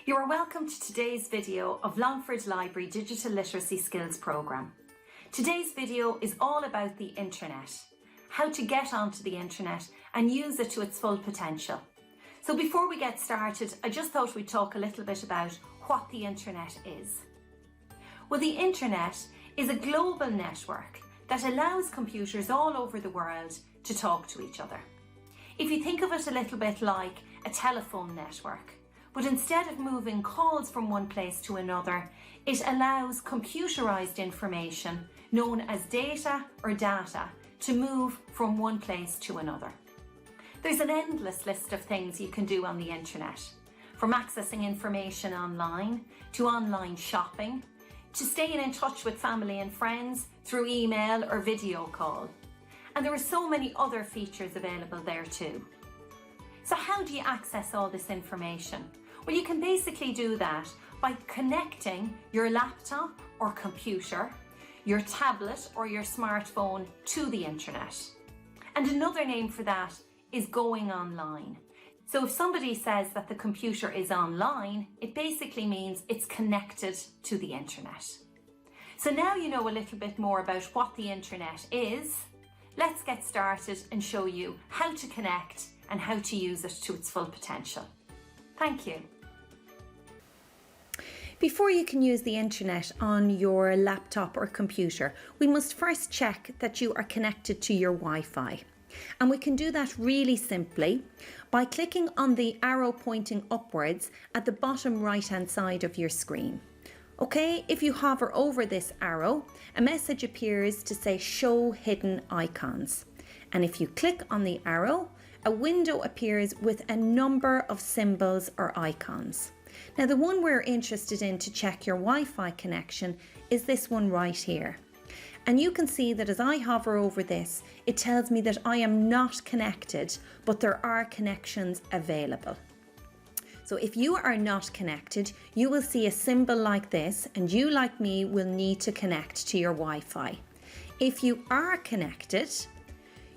You are welcome to today's video of Longford Library Digital Literacy Skills Programme. Today's video is all about the internet, how to get onto the internet and use it to its full potential. So before we get started, I just thought we'd talk a little bit about what the internet is. Well, the internet is a global network that allows computers all over the world to talk to each other. If you think of it a little bit like a telephone network, but instead of moving calls from one place to another, it allows computerized information known as data or data to move from one place to another. There's an endless list of things you can do on the internet, from accessing information online, to online shopping, to staying in touch with family and friends through email or video call. And there are so many other features available there too. So how do you access all this information? Well, you can basically do that by connecting your laptop or computer, your tablet or your smartphone to the internet. And another name for that is going online. So if somebody says that the computer is online, it basically means it's connected to the internet. So now you know a little bit more about what the internet is. Let's get started and show you how to connect and how to use it to its full potential. Thank you. Before you can use the internet on your laptop or computer, we must first check that you are connected to your Wi-Fi. And we can do that really simply by clicking on the arrow pointing upwards at the bottom right-hand side of your screen. Okay, if you hover over this arrow, a message appears to say Show Hidden Icons. And if you click on the arrow, a window appears with a number of symbols or icons. Now the one we're interested in to check your Wi-Fi connection is this one right here. And you can see that as I hover over this, it tells me that I am not connected, but there are connections available. So if you are not connected, you will see a symbol like this, and you, like me, will need to connect to your Wi-Fi. If you are connected,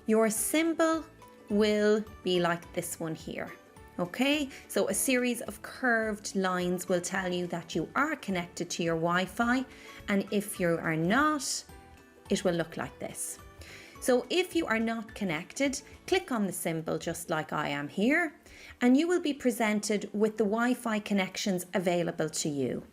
your symbol will be like this one here. Okay, so a series of curved lines will tell you that you are connected to your Wi-Fi, and if you are not, it will look like this. So if you are not connected, click on the symbol just like I am here, and you will be presented with the Wi-Fi connections available to you.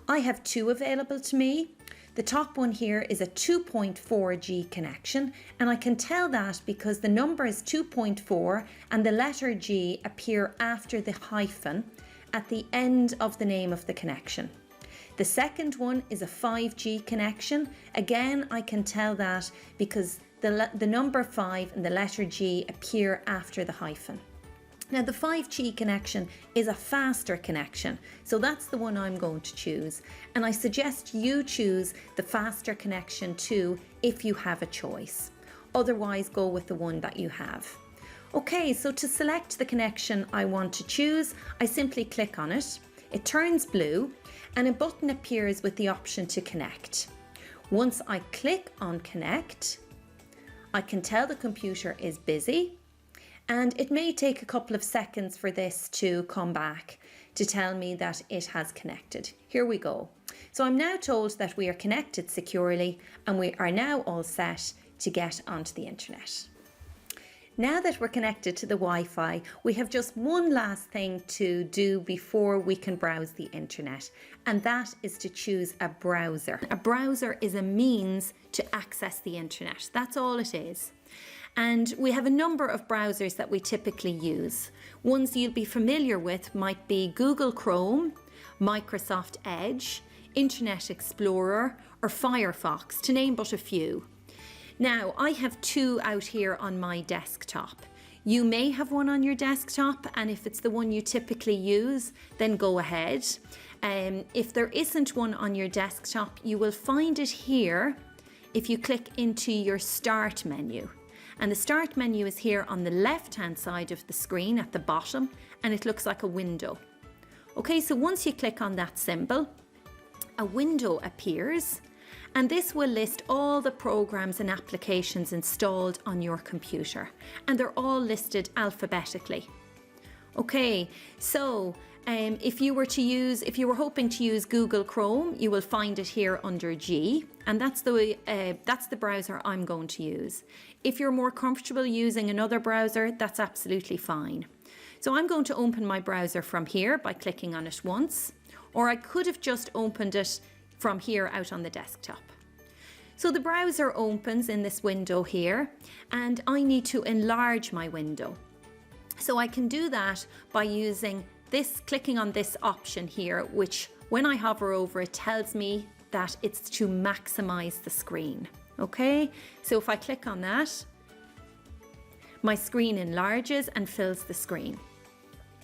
I have two available to me. The top one here is a 2.4G connection, and I can tell that because the number is 2.4 and the letter G appear after the hyphen at the end of the name of the connection. The second one is a 5G connection. Again, I can tell that because the number 5 and the letter G appear after the hyphen. Now the 5G connection is a faster connection, so that's the one I'm going to choose. And I suggest you choose the faster connection too if you have a choice. Otherwise, go with the one that you have. Okay, so to select the connection I want to choose, I simply click on it. It turns blue and a button appears with the option to connect. Once I click on connect, I can tell the computer is busy. And it may take a couple of seconds for this to come back to tell me that it has connected. Here we go. So I'm now told that we are connected securely and we are now all set to get onto the internet. Now that we're connected to the Wi-Fi, we have just one last thing to do before we can browse the internet, and that is to choose a browser. A browser is a means to access the internet. That's all it is. And we have a number of browsers that we typically use. Ones you'll be familiar with might be Google Chrome, Microsoft Edge, Internet Explorer, or Firefox, to name but a few. Now, I have two out here on my desktop. You may have one on your desktop, and if it's the one you typically use, then go ahead. If there isn't one on your desktop, you will find it here if you click into your Start menu. And the Start menu is here on the left-hand side of the screen at the bottom, and it looks like a window. Okay, so once you click on that symbol, a window appears, and this will list all the programs and applications installed on your computer, and they're all listed alphabetically. Okay, so if you were hoping to use Google Chrome, you will find it here under G, and that's the browser I'm going to use. If you're more comfortable using another browser, that's absolutely fine. So I'm going to open my browser from here by clicking on it once, or I could have just opened it from here out on the desktop. So the browser opens in this window here, and I need to enlarge my window. So I can do that by clicking on this option here, which when I hover over it tells me that it's to maximize the screen. Okay, so if I click on that, my screen enlarges and fills the screen.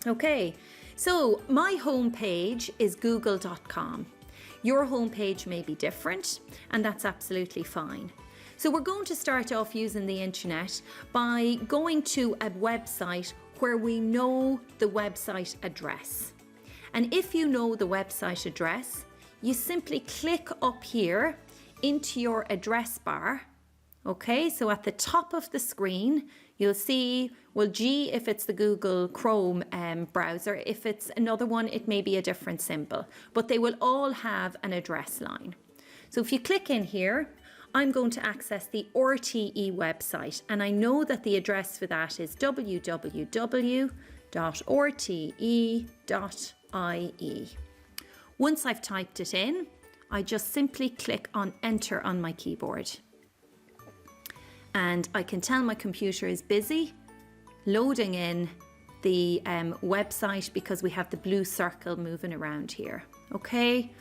Okay, so my home page is google.com. Your home page may be different, and that's absolutely fine. So we're going to start off using the internet by going to a website where we know the website address. And if you know the website address, you simply click up here into your address bar. Okay, so at the top of the screen, you'll see, well, G if it's the Google Chrome browser. If it's another one, it may be a different symbol, but they will all have an address line. So if you click in here, I'm going to access the RTE website, and I know that the address for that is www.rte.ie. Once I've typed it in, I just simply click on enter on my keyboard. And I can tell my computer is busy loading in the website because we have the blue circle moving around here. Okay,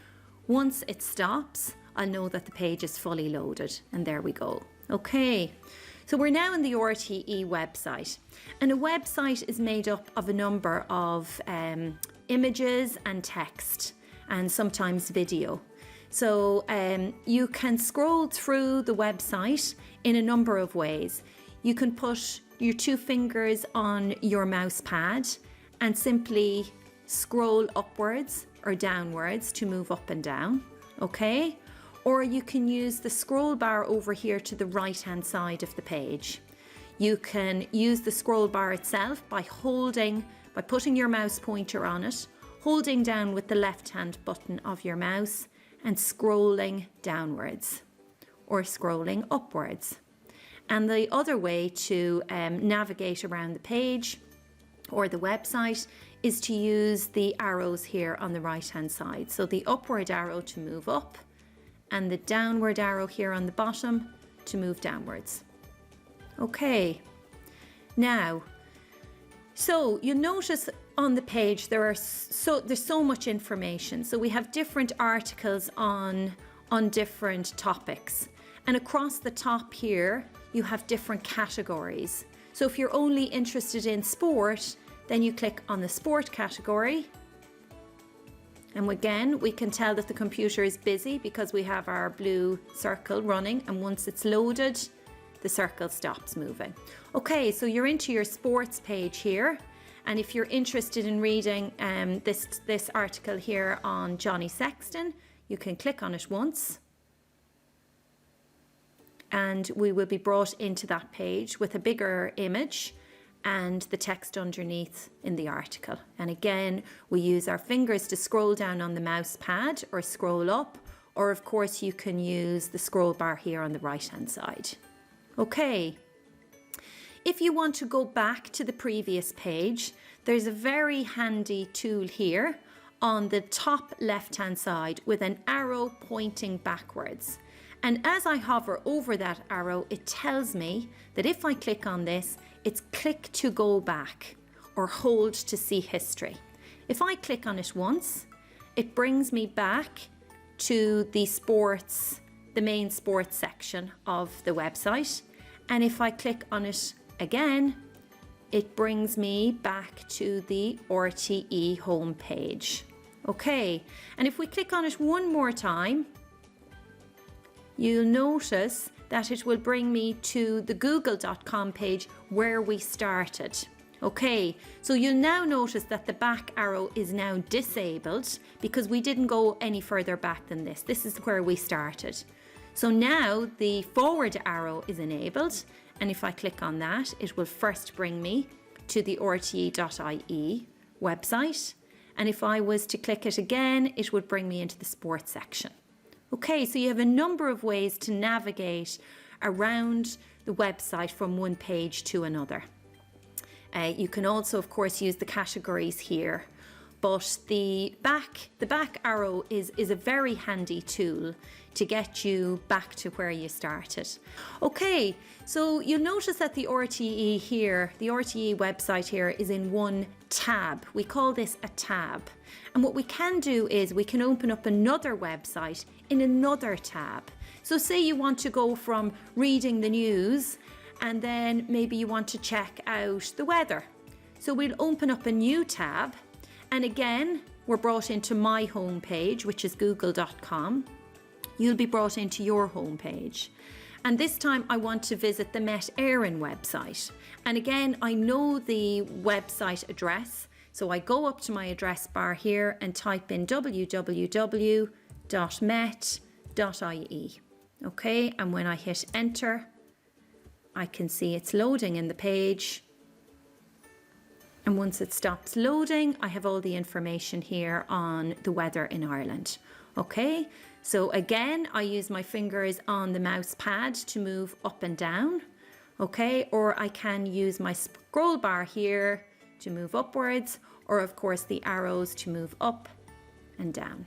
once it stops, I'll know that the page is fully loaded, and there we go. Okay, so we're now in the RTE website, and a website is made up of a number of images and text, and sometimes video. So you can scroll through the website in a number of ways. You can put your 2 fingers on your mouse pad and simply scroll upwards or downwards to move up and down, okay? Or you can use the scroll bar over here to the right hand side of the page. You can use the scroll bar itself by putting your mouse pointer on it, holding down with the left hand button of your mouse and scrolling downwards or scrolling upwards. And the other way to navigate around the page or the website is to use the arrows here on the right hand side. So the upward arrow to move up and the downward arrow here on the bottom to move downwards. Okay, now, so you'll notice on the page there's so much information. So we have different articles on different topics, and across the top here you have different categories. So if you're only interested in sport, then you click on the sport category. And again, we can tell that the computer is busy because we have our blue circle running, and once it's loaded, the circle stops moving. Okay, so you're into your sports page here. And if you're interested in reading this article here on Johnny Sexton, you can click on it once. And we will be brought into that page with a bigger image and the text underneath in the article. And again, we use our fingers to scroll down on the mouse pad or scroll up, or of course you can use the scroll bar here on the right hand side. Okay, if you want to go back to the previous page, there's a very handy tool here on the top left hand side with an arrow pointing backwards. And as I hover over that arrow, it tells me that if I click on this, it's click to go back or hold to see history. If I click on it once, it brings me back to the main sports section of the website. And if I click on it again, it brings me back to the RTE homepage. Okay, and if we click on it one more time, you'll notice that it will bring me to the google.com page where we started. Okay, so you'll now notice that the back arrow is now disabled because we didn't go any further back than this. This is where we started. So now the forward arrow is enabled, and if I click on that, it will first bring me to the rte.ie website. And if I was to click it again, it would bring me into the sports section. Okay, so you have a number of ways to navigate around the website from one page to another. You can also, of course, use the categories here, but the back arrow is a very handy tool to get you back to where you started. Okay, so you'll notice that the RTE here, the RTE website here, is in one tab. We call this a tab. And what we can do is we can open up another website in another tab. So say you want to go from reading the news and then maybe you want to check out the weather. So we'll open up a new tab, and again, we're brought into my home page, which is google.com. You'll be brought into your home page. And this time I want to visit the Met Éireann website. And again, I know the website address. So I go up to my address bar here and type in www.met.ie. Okay, and when I hit enter, I can see it's loading in the page. And once it stops loading, I have all the information here on the weather in Ireland. Okay, so again, I use my fingers on the mouse pad to move up and down. Okay, or I can use my scroll bar here to move upwards, or of course the arrows to move up and down.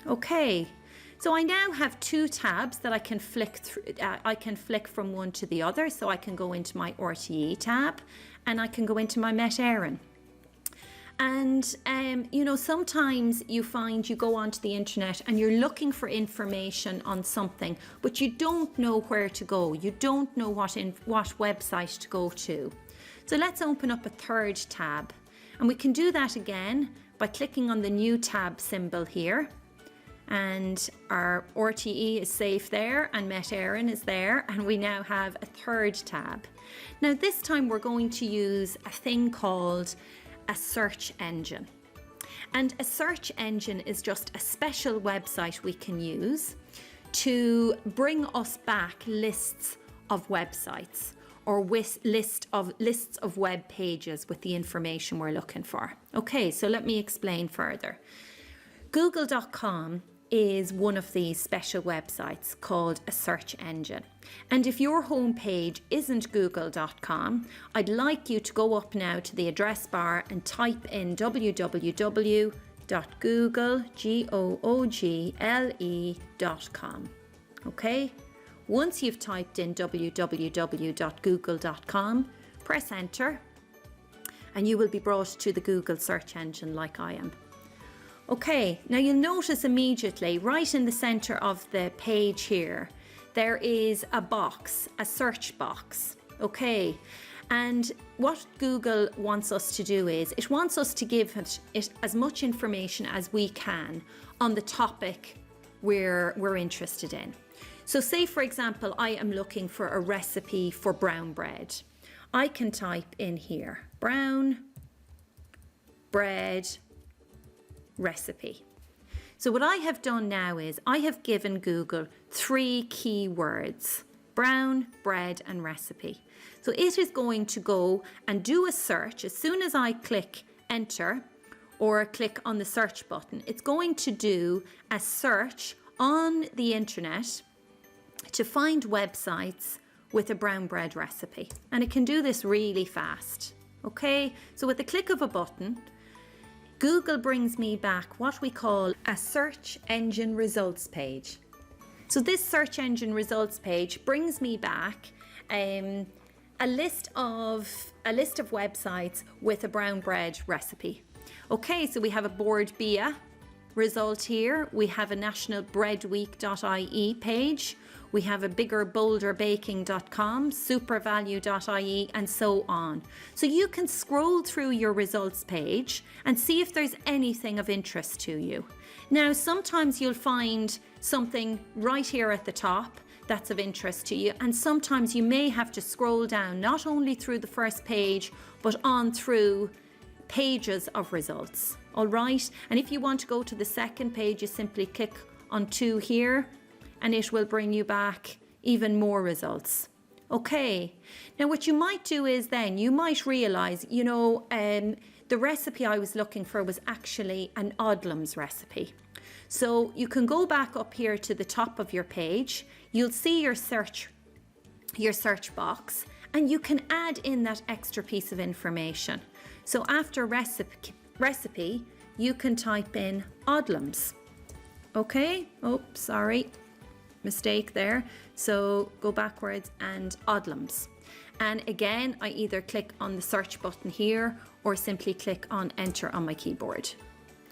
Okay, so I now have two tabs that I can flick through. I can flick from one to the other, so I can go into my RTE tab and I can go into my Met Éireann. And you know, sometimes you find you go onto the internet and you're looking for information on something, but you don't know where to go. You don't know what website to go to. So let's open up a third tab, and we can do that again by clicking on the new tab symbol here. And our RTE is safe there and Met Éireann is there, and we now have a third tab. Now this time we're going to use a thing called a search engine. And a search engine is just a special website we can use to bring us back lists of websites or lists of web pages with the information we're looking for. Okay, so let me explain further. Google.com is one of these special websites called a search engine. And if your homepage isn't google.com, I'd like you to go up now to the address bar and type in www.google.com. Okay? Once you've typed in www.google.com, press enter, and you will be brought to the Google search engine like I am. Okay, now you'll notice immediately right in the center of the page here, there is a box, a search box. Okay, and what Google wants us to do is it wants us to give it as much information as we can on the topic we're interested in. So say, for example, I am looking for a recipe for brown bread. I can type in here, brown bread recipe. So what I have done now is I have given Google 3 keywords: brown, bread and recipe. So it is going to go and do a search. As soon as I click enter or click on the search button, it's going to do a search on the internet to find websites with a brown bread recipe. And it can do this really fast. Okay, so with the click of a button, Google brings me back what we call a search engine results page. So this search engine results page brings me back a list of websites with a brown bread recipe. Okay, so we have a Board Bia result here. We have a nationalbreadweek.ie page. We have a biggerbolderbaking.com, supervalue.ie, and so on. So you can scroll through your results page and see if there's anything of interest to you. Now, sometimes you'll find something right here at the top that's of interest to you, and sometimes you may have to scroll down not only through the first page, but on through pages of results. All right, and if you want to go to the second page, you simply click on 2 here, and it will bring you back even more results. Okay, now what you might do is then you might realize, the recipe I was looking for was actually an oddlums recipe. So you can go back up here to the top of your page. You'll see your search box, and you can add in that extra piece of information. So after recipe, you can type in oddlums. Okay, oh, sorry, mistake there. So go backwards and oddlums. And again, I either click on the search button here or simply click on enter on my keyboard.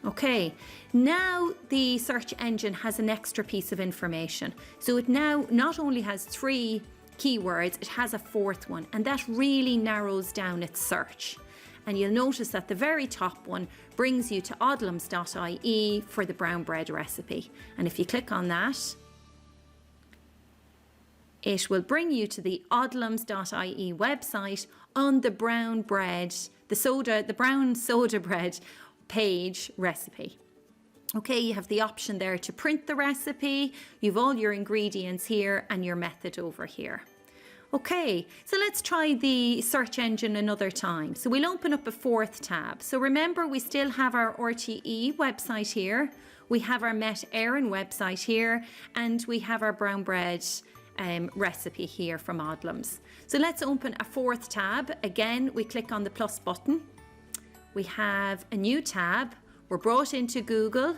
Okay, now the search engine has an extra piece of information. So it now not only has 3 keywords, it has a 4th one, and that really narrows down its search. And you'll notice that the very top one brings you to oddlums.ie for the brown bread recipe. And if you click on that, it will bring you to the oddlums.ie website on the brown bread, the brown soda bread page recipe. Okay, you have the option there to print the recipe. You've all your ingredients here and your method over here. Okay, so let's try the search engine another time. So we'll open up a 4th tab. So remember, we still have our RTE website here. We have our Met Éireann website here, and we have our brown bread recipe here from Oddlums. So let's open a 4th tab. Again, we click on the plus button. We have a new tab. We're brought into Google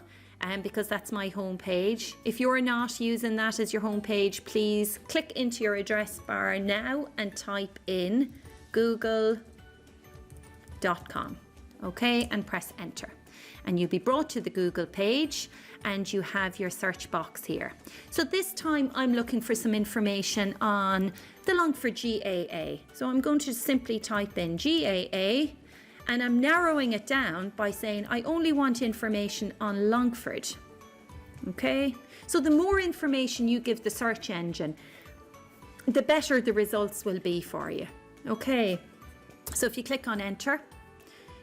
because that's my home page. If you're not using that as your home page, please click into your address bar now and type in google.com. Okay, and press enter. And you'll be brought to the Google page, and you have your search box here. So this time I'm looking for some information on the Longford GAA. So I'm going to simply type in GAA, and I'm narrowing it down by saying I only want information on Longford. Okay, so the more information you give the search engine, the better the results will be for you. Okay, so if you click on enter,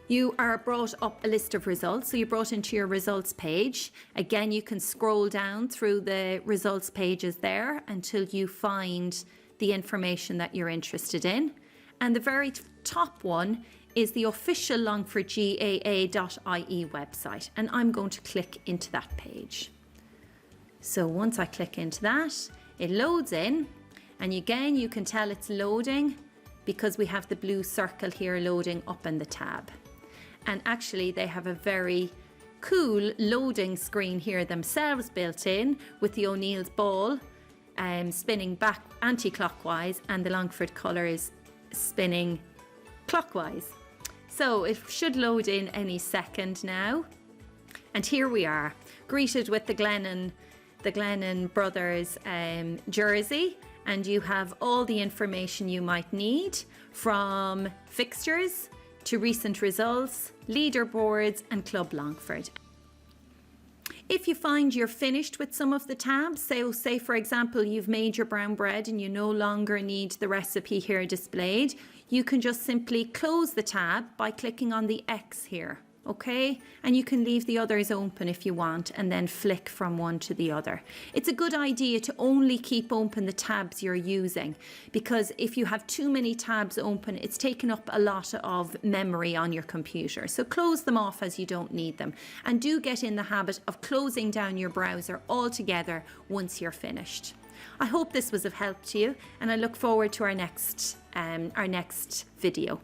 you are brought up a list of results. So you're brought into your results page. Again, you can scroll down through the results pages there until you find the information that you're interested in. And the very top one is the official longfordgaa.ie website. And I'm going to click into that page. So once I click into that, it loads in. And again, you can tell it's loading because we have the blue circle here loading up in the tab. And actually they have a very cool loading screen here themselves built in with the O'Neill's ball spinning back anti-clockwise and the Longford colours spinning clockwise. So it should load in any second now. And here we are, greeted with the Glennon brothers jersey, and you have all the information you might need, from fixtures to recent results, leaderboards and Club Longford. If you find you're finished with some of the tabs, say for example you've made your brown bread and you no longer need the recipe here displayed, you can just simply close the tab by clicking on the X here. Okay, and you can leave the others open if you want and then flick from one to the other. It's a good idea to only keep open the tabs you're using, because if you have too many tabs open, it's taken up a lot of memory on your computer. So close them off as you don't need them, and do get in the habit of closing down your browser altogether once you're finished. I hope this was of help to you, and I look forward to our next video.